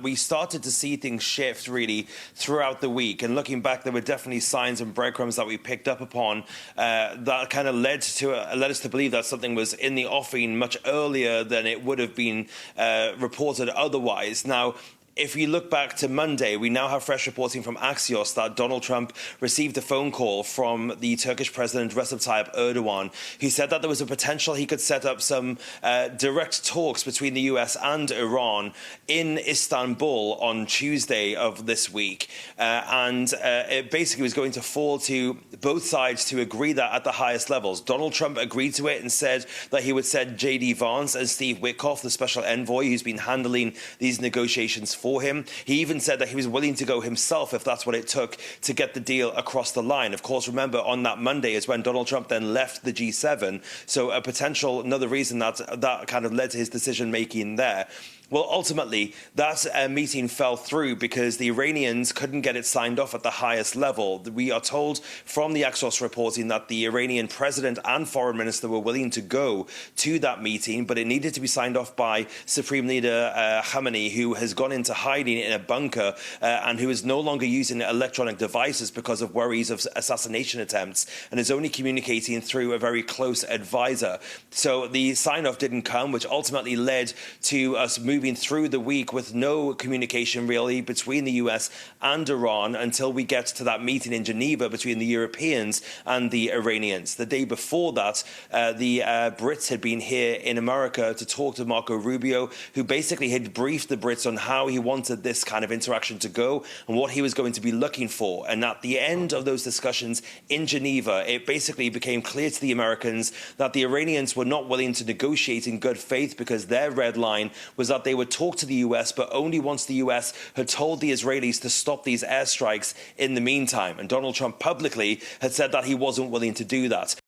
We started to see things shift really throughout the week, and looking back, there were definitely signs and breadcrumbs that we picked up upon that kind of led us to believe that something was in the offing much earlier than it would have been reported otherwise. Now, if you look back to Monday, we now have fresh reporting from Axios that Donald Trump received a phone call from the Turkish President Recep Tayyip Erdogan. He said that there was a potential he could set up some direct talks between the US and Iran in Istanbul on Tuesday of this week. It basically was going to fall to both sides to agree that at the highest levels. Donald Trump agreed to it and said that he would send J.D. Vance and Steve Witkoff, the special envoy who's been handling these negotiations for him. He even said that he was willing to go himself if that's what it took to get the deal across the line. Of course, remember, on that Monday is when Donald Trump then left the G7. So another reason that kind of led to his decision-making there. Well, ultimately, that meeting fell through because the Iranians couldn't get it signed off at the highest level. We are told from the Axios reporting that the Iranian president and foreign minister were willing to go to that meeting, but it needed to be signed off by Supreme Leader Khamenei, who has gone into hiding in a bunker and who is no longer using electronic devices because of worries of assassination attempts and is only communicating through a very close advisor. So the sign-off didn't come, which ultimately led to us moving through the week with no communication really between the US and Iran until we get to that meeting in Geneva between the Europeans and the Iranians. The day before that, the Brits had been here in America to talk to Marco Rubio, who basically had briefed the Brits on how he wanted this kind of interaction to go and what he was going to be looking for. And at the end of those discussions in Geneva, it basically became clear to the Americans that the Iranians were not willing to negotiate in good faith because their red line was that they would talk to the US, but only once the US had told the Israelis to stop these airstrikes in the meantime. And Donald Trump publicly had said that he wasn't willing to do that.